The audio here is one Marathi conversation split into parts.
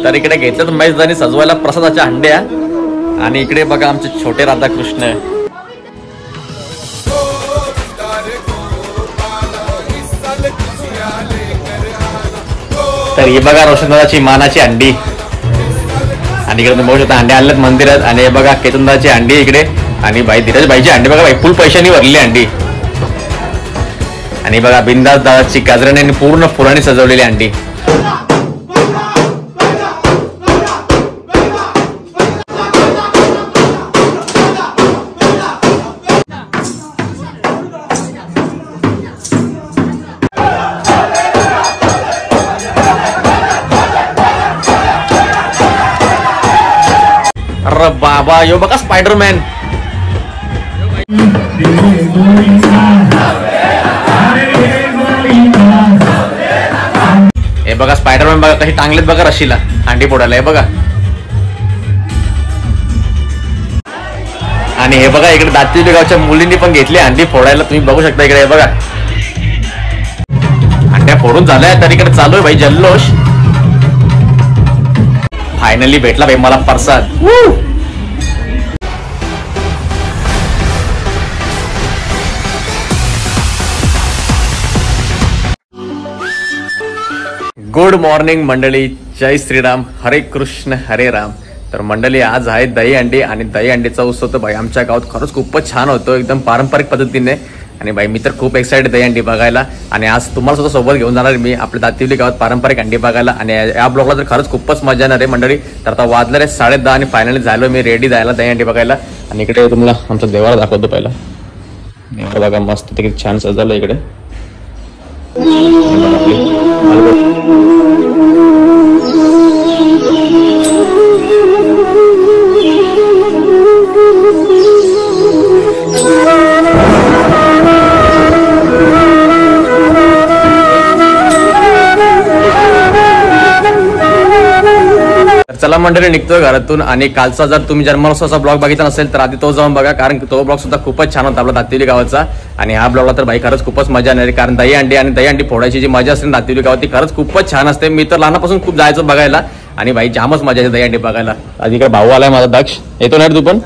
तर इकडे घेतलं मैदानी सजवायला प्रसादाच्या हंड्या आणि इकडे बघा आमचे छोटे राधाकृष्ण. तर ही बघा रोशनदादाची मानाची अंडी आणि इकडे तुम्ही बघू शकता अंडे आणलेत मंदिरात. आणि हे बघा केतनदाची अंडी इकडे आणि भाई धीरज भाईची अंडी बघा भाई फुल पैशानी भरलेली अंडी. आणि बघा बिंदास दादाची गाजराने पूर्ण फुलांनी सजवलेली अंडी. अरे बाबा यो बघा स्पायडरमॅन. हे बघा स्पायडरमॅन बघा कशी टांगलेत बघा रशीला अंडी फोडायला. हे बघा आणि हे बघा इकडे दातीवली गावच्या मुलींनी पण घेतली अंडी फोडायला. तुम्ही बघू शकता इकडे. हे बघा अंड्या फोडून झाल्या तर इकडे चालू आहे भाई जल्लोष. फायनली भेटला भाई मला प्रसाद. गुड मॉर्निंग मंडळी. जय श्रीराम. हरे कृष्ण हरे राम. तर मंडळी आज आहे दही अंडी आणि दही अंडीचा उत्सव तर भाई आमच्या गावात खरंच खूपच छान होतो एकदम पारंपरिक पद्धतीने. आणि भाई मी तर खूप एक्साइटेड दही अंडी बघायला. आणि आज तुम्हाला सुद्धा सोबत घेऊन जाणार मी आपल्या दातिवली गावात पारंपरिक अंडी बघायला. आणि या ब्लॉगला तर खरंच खूपच मजा येणार आहे मंडळी. तर आता वाजले 10:30 आणि फायनली झालो मी रेडी जायला दही अंडी बघायला. आणि इकडे तुम्हाला आमचा देवाला दाखवतो पहिला. बघा मस्त किती छान सजवलं इकडे. चला मंडळी निघतोय घरातून. आणि कालचा जर तुम्ही जन्मोत्सवाचा ब्लॉग बघितला नसेल तर आधी तो जाऊन बघा कारण तो ब्लॉग सुद्धा खूपच छान होता आपला दातिवली गावाचा. आणि हा ब्लॉगला तर भाई खरंच खूपच मजा येणार आहे कारण दही अंडी आणि दही अंडी फोडायची जी मजा असते दातिवली गावात ती खरंच खूपच छान असते. मी तर लहानापासून खूप जायचं बघायला आणि भाई जामच मजा येते दही अंडी बघायला. आधी इकडे भाऊ आलाय माझा दक्ष. येतो नाही तू पण.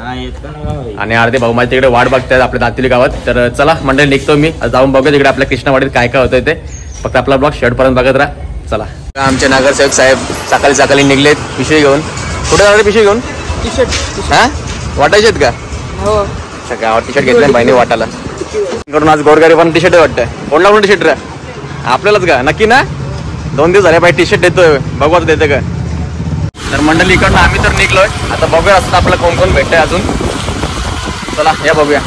आणि अर्धे भाऊ माझ्या तिकडे वाट बघतायत आपल्या दातिवली गावात. तर चला मंडळी निघतो मी. जाऊन बघूया तिकडे आपल्या कृष्णावाडीत काय काय होतंय ते. फक्त आपला ब्लॉग शेवटपर्यंत बघत राहा. चला आमचे नगरसेवक साहेब सकाळी सकाळी निघलेत पिशवी घेऊन. कुठे जाणार पिशवी घेऊन? T shirt. हा वाटायचे आहेत का? हो गावात टी शर्ट घेतलाय बाईने वाटायला. करून आज गोरगारी पण टी शर्ट वाटतंय. कोणला कोण टी शर्ट रा आपल्यालाच का नक्की ना? 2 दिवस झाले बाई टी शर्ट देतोय बघू आता देतं का. तर मंडळी इकडनं आम्ही तर निघलोय. आता बघूया असं आपल्याला कोण कोण भेटतंय अजून. चला या बघूया.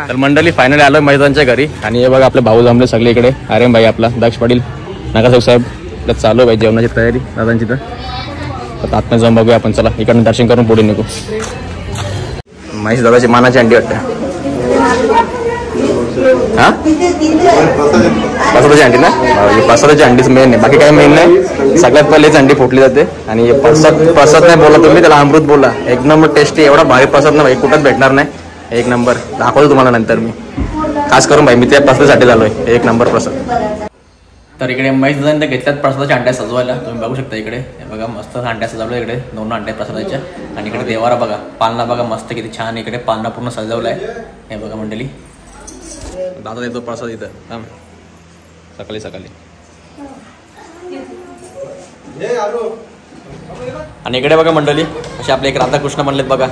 तर मंडळी फायनली आलोय मैदानच्या घरी. आणि हे बघा आपले भाऊ जमले सगळे इकडे. अरे भाई आपला दक्ष पाटील नगरसेवक साहेब चालू आहे भाई जेवणाची तयारी दादांची. तर आत्ता जाऊन बघूया आपण. चला इकडनं दर्शन करून पुढे निघू. महेश दादाची मानाची अंडी वाटते. हा प्रसादाची अंडी ना. प्रसादाची अंडीच मेन आहे बाकी काही मेन नाही. सगळ्यात पहिलेच अंडी फुटली जाते. आणि प्रसाद नाही बोला तुम्ही त्याला अमृत बोला. एक नंबर टेस्टी एवढा भारी प्रसाद ना भाई कुठंच भेटणार नाही. एक नंबर दाखवतो तुम्हाला नंतर मी. खास करून भाई मी त्या प्रसादासाठी आलोय. एक नंबर प्रसाद. तर इकडे महेश दादांनी घेतल्यात प्रसादाच्या अंड्या सजवायला. तुम्ही बघू शकता इकडे. हे बघा मस्त अंड्या सजवल्या इकडे. 2 अंड्या प्रसादाच्या. आणि इकडे देवारा बघा पालना बघा मस्त किती छान इकडे पालना पूर्ण सजवलाय. हे बघा मंडळी दादा देतो प्रसाद इथं सकाळी सकाळी. आणि इकडे बघा मंडळी असे आपले एक राधाकृष्ण म्हणलेत बघा.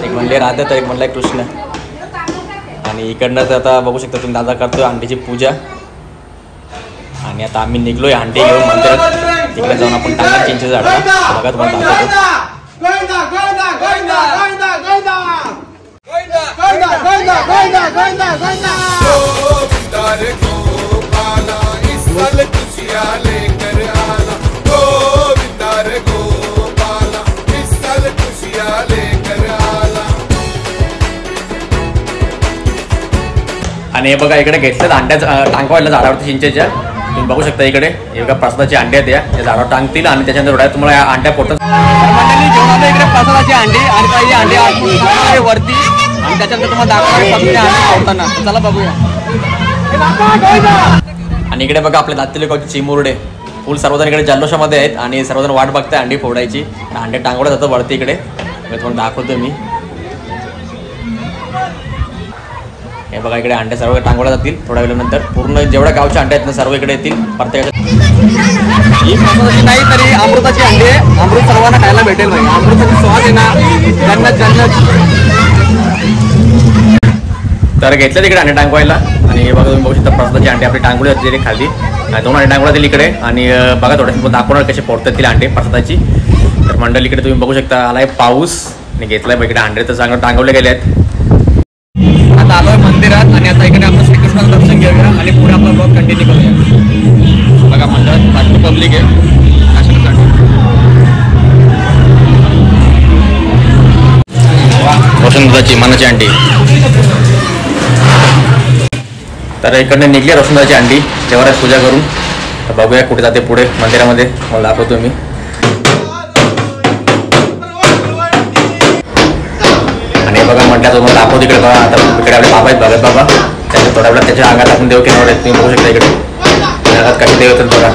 एक म्हणले राधा तर एक म्हणलाय कृष्ण. आणि इकडनं तर आता बघू शकता तुम्ही दादा करतोय अंडीची पूजा. आणि आता आम्ही निघलोय अंडी घेऊन मंदिरात. तिकडे जाऊन आपण टांगा चिंचेचं झाड बघा तुम्हाला दाखवतो. आणि हे बघा इकडे घेतलं अंड्याचा टांग वाढलं झाडावरती चिंचेच्या. तुम्ही बघू शकता इकडे हे बघा प्रसादाची अंडी आहेत. या झाडावर टांगतील आणि त्याच्यानंतर थोड्या तुम्हाला अंड्या पोटत. इकडे प्रसादाची अंडी आणि काही अंडे वरती आणि त्याच्यानंतर तुम्हाला दाखवणार अंडी फोडताना. चला बघूया. आणि इकडे बघा आपल्या दातेली गावचे चिमुरडे फुल सर्वजण इकडे जल्लोषामध्ये आहेत आणि सर्वजण वाट बघताय अंडी फोडायची. अंडे टांगवलं जातं वरती इकडे, तुम्हाला दाखवतो मी. हे बघा इकडे अंडे सर्व टांगवल्या जातील थोड्या वेळानंतर. पूर्ण जेवढ्या गावचे अंडे आहेत ना सर्व इकडे येतील प्रत्येकाच्या. ही मसाल्याची नाही तरी अमृताची अंडे, अमृत सर्वांना खायला भेटेल. नाही अमृताची स्वाद आहे ना जन्नत जन्नत. तर घेतलं तिकडे अंडे टांगवायला आणि हे बघा तुम्ही बघू शकता प्रसादाची अंडे आपली टांगवली जाते खाली. 2 अंडे टांगवल्या दिली इकडे आणि बघा थोडंसं दाखवणार कसे पोडतात तिला अंडे प्रसादाची. तर मंडळी इकडे तुम्ही बघू शकता आलाय पाऊस आणि घेतलाय इकडे अंडे तर चांगलं टांगवले गेले आहेत. आता आलोय मंदिरात आणि आता इकडे आपण श्रीकृष्णाचं दर्शन घेऊया आणि पुढे आपला ब्लॉग कंटिन्यू करूया. बघा मंदिरात बाकी पब्लिक आहे वसुंधराची मनाची अंडी. तर इकडनं निघली वसुंधराची अंडी देवारात पूजा करून. तर बघूया कुठे जाते पुढे मंदिरामध्ये मला दाखवतो मी. आणि बघा म्हटलं तुम्हाला दाखवतो इकडे बघा. आता इकडे आपले बाबा आहेत भगत बाबा. त्याच्या थोड्या वेळात त्याच्या अंगात आपण देव किनावर आहेत तुम्ही बघू शकता इकडे अंगात कसे देव येतात बघा.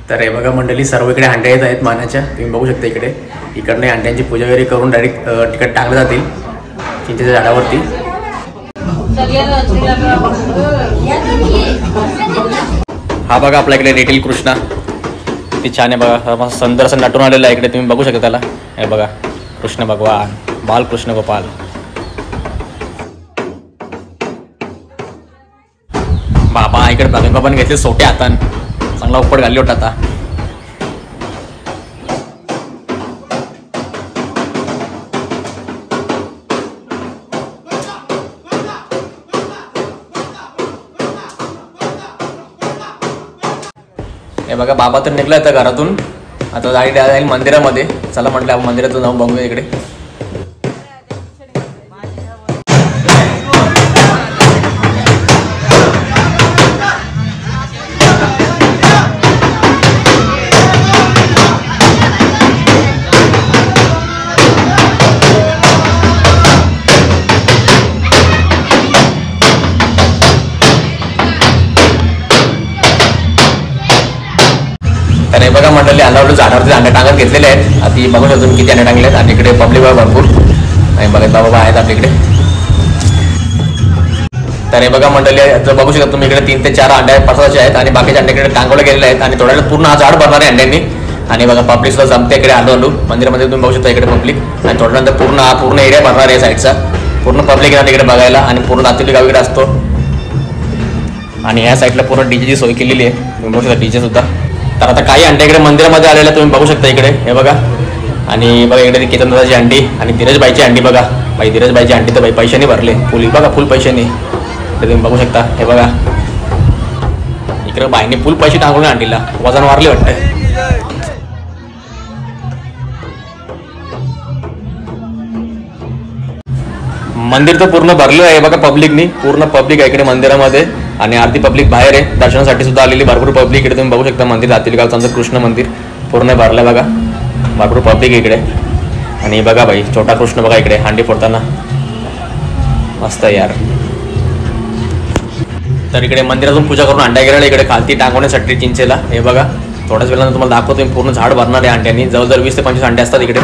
तर हे बघा मंडळी सर्व इकडे अंड्या येत आहेत मानाच्या तुम्ही बघू शकता इकडे. इकडने अंड्यांची पूजा वगैरे करून डायरेक्ट तिकट टाकले जातील चिंचेच्या झाडावरती. हा बघा आपल्या इकडे लिटिल कृष्णा किती छान आहे बघा. सुंदर असं नटून आलेलं आहे इकडे तुम्ही बघू शकता त्याला. हे बघा कृष्ण भगवान बालकृष्ण गोपाल. बाबा इकडे बाबा पण घेतले सोटे हातान चांगला उपट घाली होता आता. हे बघा बाबा तर निघला आता घरातून. आता जाईल मंदिरामध्ये. चला म्हटलं आपण मंदिरातून जाऊन बघूया इकडे. तर हे बघा मंडळी अंधावलं झाडावरती अंडे टांगत घेतलेले आहेत. आता बघू शकतो तुम्ही किती अंडे टांगले आहेत. आणि इकडे पब्लिक आहे भरपूर आणि बघत बाबा आहेत आपल्याकडे. तर हे बघा मंडळी जर बघू शकता तुम्ही इकडे 3 ते 4 अंडे प्रसादाचे आहेत आणि बाकीचे अंडे इकडे टांगवले गेलेले आहेत. आणि थोड्या पूर्ण हा झाड भरणार आहे अंड्यांनी. आणि बघा पब्लिक सुद्धा जमते इकडे हळूहळू मंदिरामध्ये तुम्ही बघू शकता इकडे पब्लिक. आणि थोड्यानंतर पूर्ण एरिया भरणार आहे साईडचा. पूर्ण पब्लिक येणार इकडे बघायला आणि पूर्ण दातेली गाव इकडे असतो. आणि ह्या साईडला पूर्ण डीजेची सोय केलेली आहे तुम्ही बघू शकता डीजे सुद्धा. तर आता काही अंडे इकडे मंदिरामध्ये आलेल्या तुम्ही बघू शकता इकडे. हे बघा आणि बघा इकडे केतनदादाची अंडी आणि धीरजबाईची अंडी बघा. बाई धीरजबाईची अंडी तर बाई पैशाने भरले फुल बघा फुल पैशाने. तर तुम्ही बघू शकता हे बघा इकडे बाईने फुल पैसे टांगून अंडीला वजन वारले वाटतं. मंदिर तर पूर्ण भरलं आहे बघा पब्लिकनी. पूर्ण पब्लिक आहे इकडे मंदिरामध्ये आणि अर्धी पब्लिक बाहेर आहे दर्शनासाठी सुद्धा आलेली भरपूर पब्लिक. इकडे तुम्ही बघू शकता मंदिर दातेली गावचं आमचं कृष्ण मंदिर पूर्ण भरलं बघा. भरपूर पब्लिक इकडे. आणि बघा भाई छोटा कृष्ण बघा इकडे हांडी फोडताना मस्त यार. तर इकडे मंदिरातून पूजा करून अंड्या गेलेल्या इकडे खालती टांगवण्यासाठी चिंचेला. हे बघा थोड्याच वेळानं तुम्हाला दाखवतो पूर्ण झाड भरणार आहे अंड्यांनी. जवळजवळ 20 ते 25 अंडे असतात इकडे.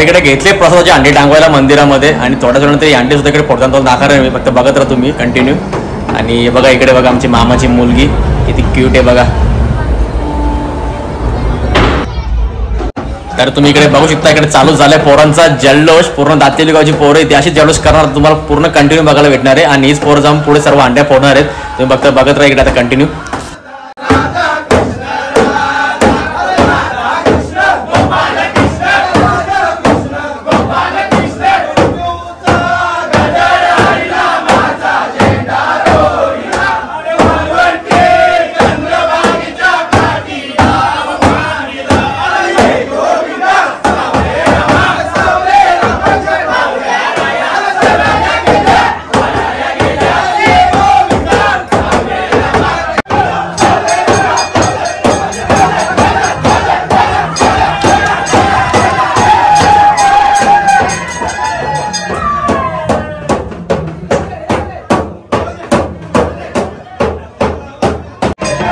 इकडे घेतले प्रसादाचे अंडे टांगवायला मंदिरामध्ये आणि थोड्याच वेळानंतर ही अंडी सुद्धा इकडे फोडताना दाखवणार आहे मी, फक्त बघत राहा तुम्ही कंटिन्यू. आणि बघा इकडे बघा आमची मामाची मुलगी किती क्यूट आहे बघा. तर तुम्ही इकडे बघू शकता इकडे चालू झालाय पोरांचा जल्लोष. पूर्ण दातेली गावची पोरं आहे ती अशी जल्लोष करणार तुम्हाला पूर्ण कंटिन्यू बघायला भेटणार आहे. आणि हीच पोरं जाऊन पुढे सर्व अंड्या फोडणार आहेत. तुम्ही बघत राहा इकडे आता कंटिन्यू.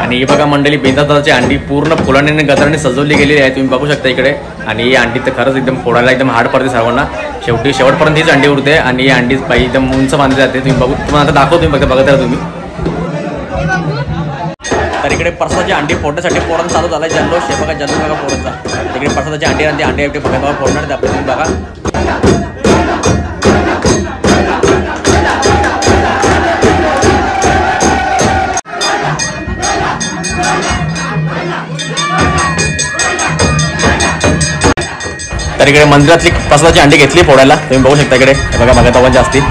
आणि ही बघा मंडळी बेंदाची अंडी पूर्ण फुलाने आणि गजराने सजवली गेलेली आहे. तुम्ही बघू शकता इकडे. आणि ही अंडी तर खरंच एकदम फोडायला एकदम हार्ड पडते सर्वांना. शेवटपर्यंत हीच अंडी उडते आणि ही अंडी पाहिजे एकदम उंच बांधली जाते. तुम्ही तुम्हाला आता दाखवतो तुम्ही बघत राहा तुम्ही. तर इकडे प्रसादाची अंडी फोडण्यासाठी पोरांचा चालू झाला जल्लोष. हे बघा जल्लोष बघा पोरांचा. तिकडे प्रसादाची अंडी आणि अंडी बघा फोडणार आपले तुम्ही बघा. तर इकडे मंदिरातली प्रसादाची अंडी घेतली फोडायला. तुम्ही बघू शकता इकडे बघा बघा तवांची असतील.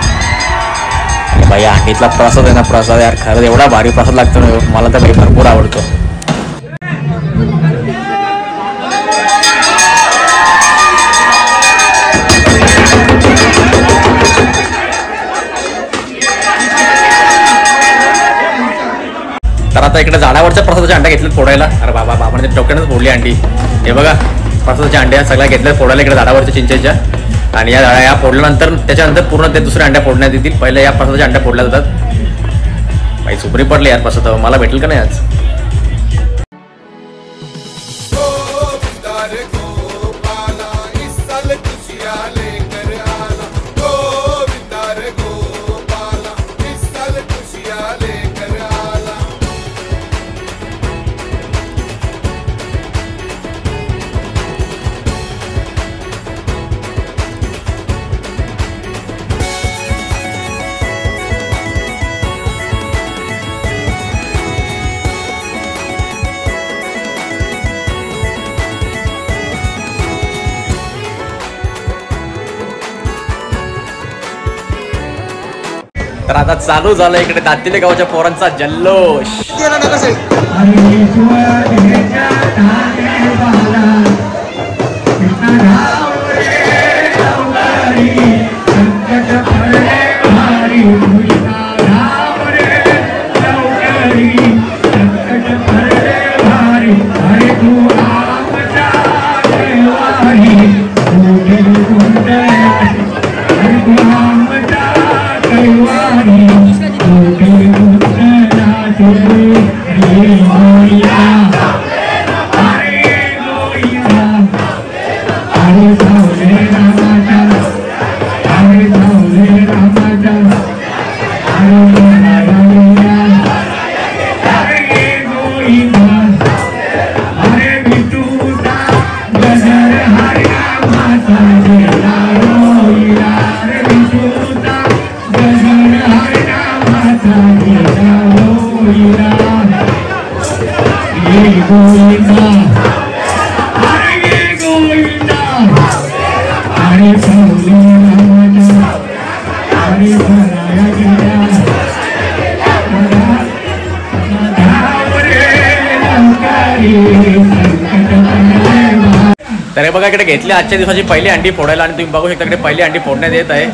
आणि भाई अंडीतला प्रसाद आहे ना, प्रसाद यार खरंच एवढा भारी प्रसाद लागतो ना, मला तर भाई भरपूर आवडतो. तर आता इकडे झाडावरच्या प्रसादाच्या अंड्या घेतल्यात फोडायला. अरे बाबा बाबाने डोक्यानंच फोडली अंडी. हे बघा प्रसादाच्या अंड्या सगळ्या घेतल्या फोडायला इकडे झाडावरच्या चिंचेच्या. आणि या फोडल्यानंतर त्याच्यानंतर पूर्ण ते दुसऱ्या अंड्या फोडण्यात येतील. पहिल्या या प्रसादाच्या अंड्या फोडल्या जातात. भाई सुपरी पडले यार प्रसाद. मला भेटेल का नाही आज. तर आता चालू झालं इकडे दातेली गावच्या पोरांचा जल्लोष. तर हे बघा इकडे घेतली आजच्या दिवसाची पहिली अंडी फोडायला. आणि तुम्ही बघू शकता इकडे पहिली अंडी फोडण्यात येत आहे.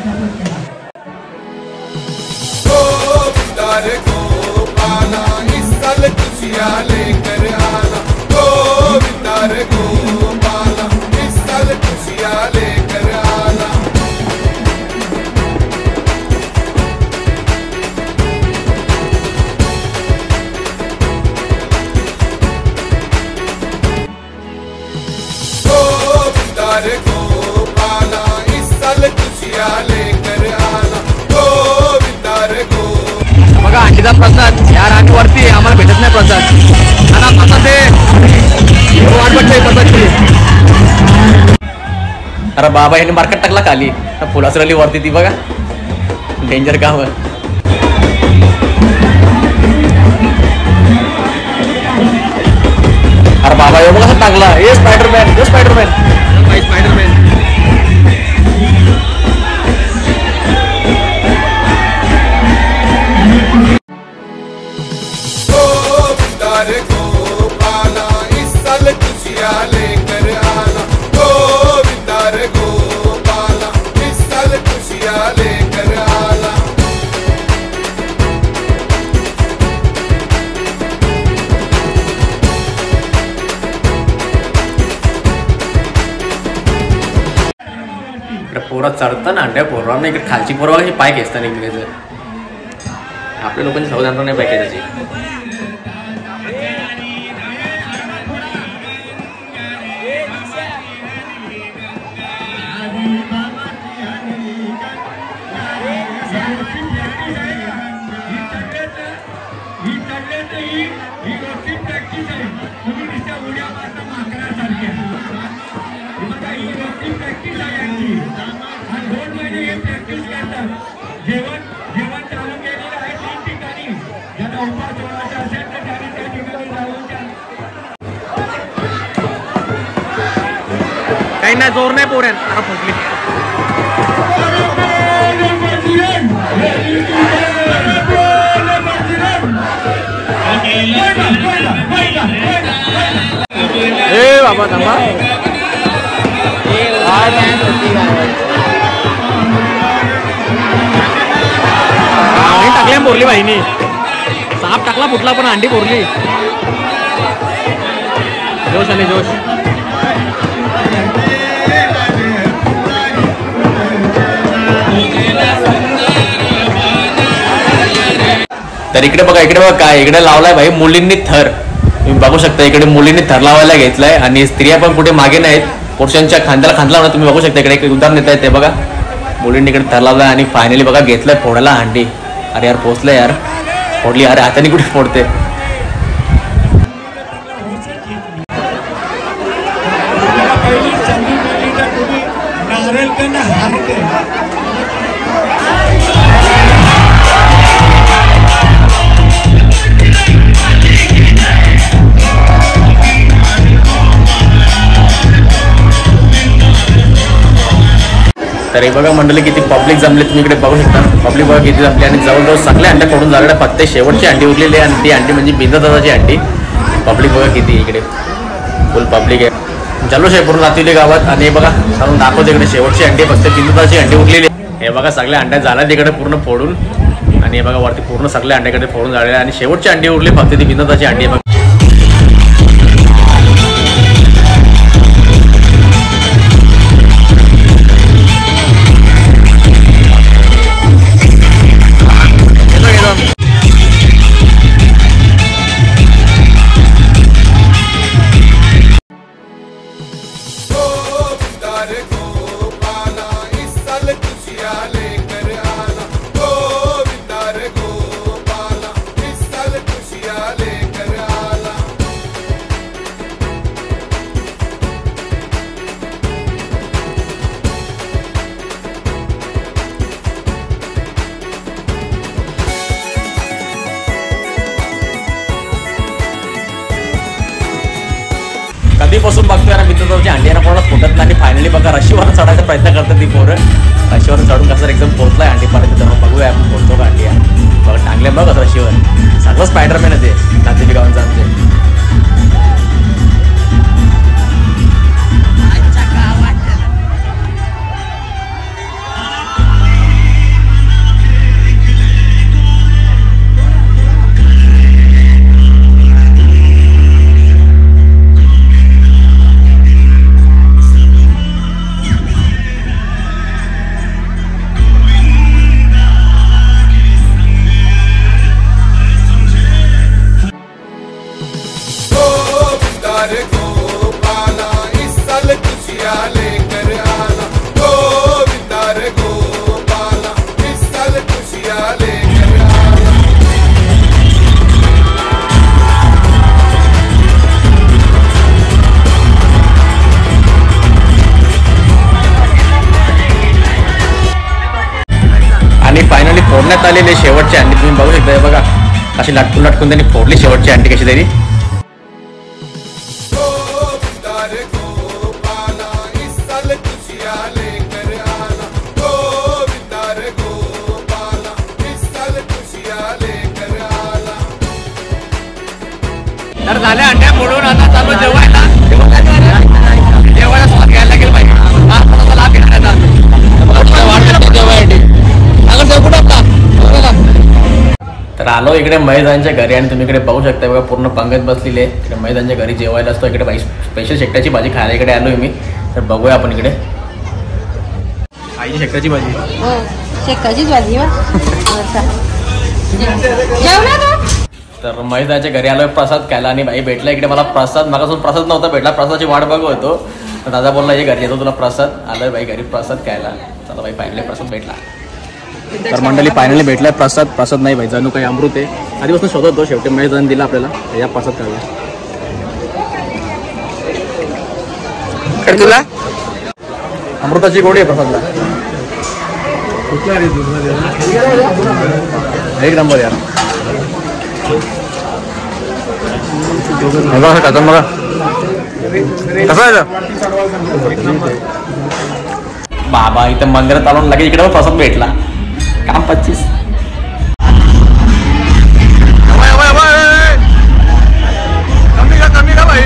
को बघा अंडीचा प्रसाद यार, आम्ही वरती आम्हाला भेटत नाही प्रसाद. आता प्रसाद वाट बघते प्रसादची. अरे बाबा यांनी मार्केट टाकला खाली, फुलासरली वरती ती बघा, डेंजर काम. अरे बाबा एवढं कसं टाकला. हे स्पायडरमॅन, हे स्पायडरमॅन, स्पायडरमॅन. पोरात चढतं ना अंड्या पोरांना इकडे खालची पोरवा कशी पाय घेसता निघायचं. आपल्या लोकांची सवय नाही पाय त्याची. काही नाही, जोर नाही पोऱ्यान. आता फुटली. ए बाबा थांबा. टाकल्या बोरली बाईनी. साप टाकला फुटला पण अंडी बोरली. जोश आले जोश. तर इकडे बघा, इकडे बघा काय इकडे लावलाय भाई मुलींनी थर. तुम्ही बघू शकता इकडे मुलींनी थर लावायला घेतलाय आणि स्त्रिया पण कुठे मागे नाहीत. पुरुषांच्या खांद्याला खांदा लावणार. तुम्ही बघू शकता इकडे एक उदाहरण देत आहे ते बघा. मुलींनी इकडे थर लावलाय आणि फायनली बघा घेतलंय फोडायला अंडी. अरे यार पोचलंय यार, फोडली. अरे हाताने कुठे फोडते. तर बघा मंडळी किती पब्लिक जमले. तुम्ही इकडे बघू शकता पब्लिक बघा किती जमली. आणि जवळजवळ सगळ्या अंड्या फोडून झाल्या. फक्त शेवटची अंडी उरलेली आहे आणि ती अंडी म्हणजे बिंदादाची अंडी. पब्लिक बघा किती इकडे फुल पब्लिक आहे. जल्लोष आहे पूर्ण नातिवली गावात. आणि बघा सांगून दाखवते इकडे शेवटची अंडी फक्त बिंदादाची अंडी उरलेली. हे बघा सगळ्या अंड्या झाल्या तिकडे पूर्ण फोडून. आणि हे बघा वरती पूर्ण सगळ्या अंड्याकडे फोडून झालेल्या. आणि शेवटची अंडी उरली फक्त ती बिंदादाची अंडी आहे. कधीपासून बघतोय ना मित्रांची अंडी कोणाला फुटत नाही. फायनली बघा रशीवर चढायचा प्रयत्न करतात ती पोरं. रशीवर चढून कसं एकदम पोहोचलाय अंडीपर्यंत. तर बघूया आपण पोहोचतो का अंडी. बघा टांगले बघ रशीवर. सगळं स्पायडरमॅन आहे ते नातेली गावांचं आमचे. फोडण्यात आलेली शेवटची अंडी तुम्ही बघू शकता. बघा अशी लाटकून लाटकून त्यांनी फोडली शेवटची अंडी कशी तरी. तर झाल्या अंड्या फोडून आता चालू जेवायला. जेवायला स्वाद घ्यायला लागेल पाहिजे. तर आलो इकडे महेशांच्या घरी आणि तुम्ही इकडे पाहू शकता बघा पूर्ण पंगत बसलेली आहे. इकडे महेशांच्या घरी जेवायला असतो. इकडे बाई स्पेशल शेकटाची भाजी खायला इकडे आलोय मी. तर बघूया आपण इकडे आईची शेकटाची भाजी. शेकटाचीच भाजी. तर महेशांच्या घरी आलोय प्रसाद खायला आणि बाई भेटला इकडे मला प्रसाद. मागासून प्रसाद नव्हता भेटला. प्रसादाची वाट बघू होतो. तर दादा बोलला ये घरी येतो तुला प्रसाद. आलोय बाई घरी प्रसाद खायला. चला बाई फायनली प्रसाद भेटला. तर मंडळी फायनली भेटलाय प्रसाद. प्रसाद नाही भाई जणू काही अमृत आहे. आधीपासून शोधत होतो शेवटी महेशाने दिला आपल्याला. या प्रसाद खायला तुला अमृताची गोडी आहे प्रसादला. एक नंबर यार. मला कसं आहे बाबा इथं मंदिरात आलो लगेच इकडे प्रसाद भेटला. काम 25. कमी का भाई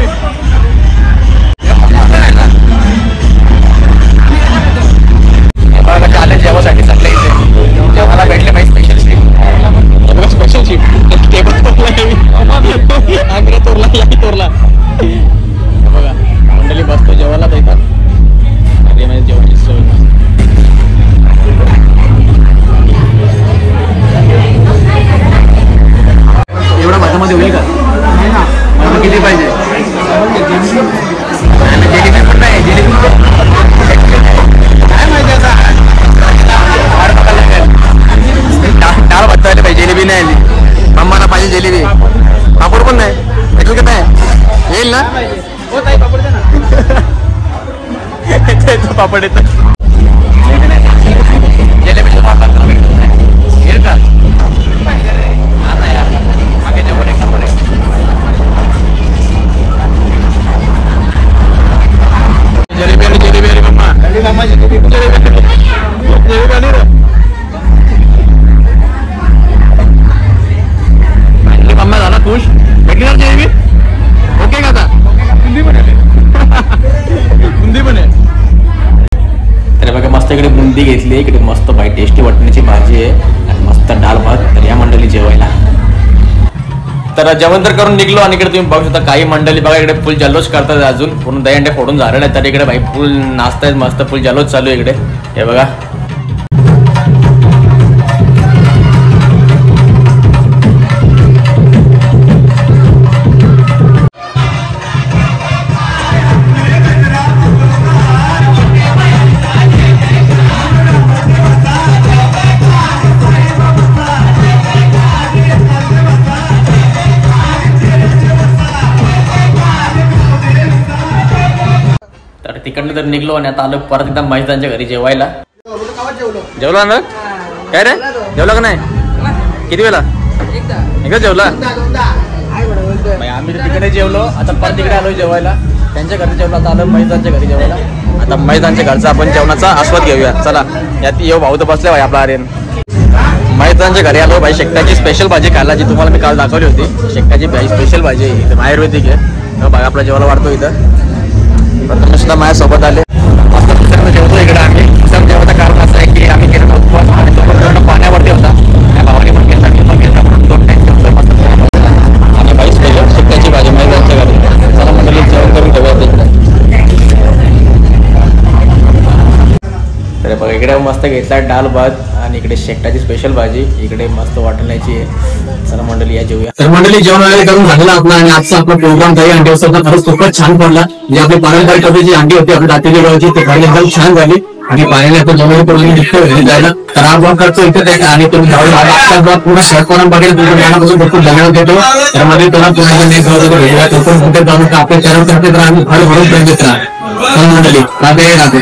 आले जेवासाठी सगळे इथे जेवायला भेटले माहिती special seat. Special seat table तोरला बघा मंडळी बसतो जेवायला येतात. अरे म्हणजे जेवणाची सोय एवढा भातामध्ये होईल का? किती पाहिजे? जिलेबी पण नाही. जिलेबी काय माहिती आता डाळ भात पाहिजे. जिलेबी नाही आली. मम्माला पाहिजे जिलेबी. पापड पण नाही. काय येईल ना पापड येतं. जिलेबीचं पापड येईल का? जिलेबी आणि जिलेबी आणि मम्मा जिलेबी आणि मम्मा झाला खुश. भेटली ना जिलेबी. ओके का आता बुंदी पण आहे. अरे बघा मस्त इकडे बुंदी घेतली. इकडे मस्त भाई टेस्टी वाटण्याची भाजी आहे आणि मस्त डाळ भात. तर या मंडळी जेवायला तर जेवण तर करून निघलो आणि इकडे तुम्ही बघू शकता काही मंडळी बघा इकडे फुल जल्लोष करतात. अजून पूर्ण दही अंडे फोडून झालेले आहेत. तर इकडे भाई फुल नाचतायत मस्त फुल जल्लोष चालू आहे इकडे. हे बघा तिकडनं तर निघलो आणि आता आलो परत एकदा महेशांच्या घरी जेवायला. जेवला ना काय रे? जेवला का नाही? किती वेळा एकदा जेवला? आम्ही तिकडे जेवलो. आता परत तिकडे आलो जेवायला. त्यांच्या घरी जेवलो. आता आलो महेशांच्या घरी जेवायला. आता महेशांच्या घरचा आपण जेवणाचा आस्वाद घेऊया. चला यात येऊ भाऊ तर बसले भाई आपला आर्यन. महेशांच्या घरी आलो भाई. शेकटाची स्पेशल भाजी खायला जी तुम्हाला मी काल दाखवली होती. शेकटाची भाई स्पेशल भाजी आहे. आयुर्वेदिक आहे. भाई आपला जेवायला वाढतो इथं. तुम्ही सुद्धा माझ्यासोबत आले. मस्त दुसऱ्यांदा जेवतो इकडे आम्ही. दुसऱ्या जेवायचं कारण असं आहे की आम्ही केलेला उपवास आणि तो पाण्यावरती होता. त्या भावाने पण घेतला मी पण घेतला म्हणून 2 टाइम जेवतो मस्त. आणि बाईस स्पेशल शेकटाची भाजी महेशांच्या घरी. चला मंडळी जेवण करून ठेवूया तिकडे. तर बघा इकडे मस्त घेतला डाळ भात आणि इकडे शेकटाची स्पेशल भाजी. इकडे मस्त वाटण्याची आहे. चला मंडळी या जेवूया. तर मंडळी जेवण वगैरे करून झालेला आपला आणि आजचा आपला प्रोग्राम दही अंडी होता खरंच खूपच छान पडला. म्हणजे आपली पारंपरिक आपली जी अंडी होती आपली दातेली गावची ते खायला एकदम छान झाली आणि पाहिजे आता जेवण करून निघतो घरी जायला. तर हा ब्लॉग करतो इथे आणि तुम्ही आजचा ब्लॉग पूर्ण शेअर करून बघेल. तुमच्या मनापासून भरपूर धन्यवाद देतो. त्यामध्ये तुला पुन्हा भेटूया. तो पण कुठे जाऊन आपल्या चॅनल करते तर आम्ही फार भरून प्रेरित राहा मंडळी. राधे राधे.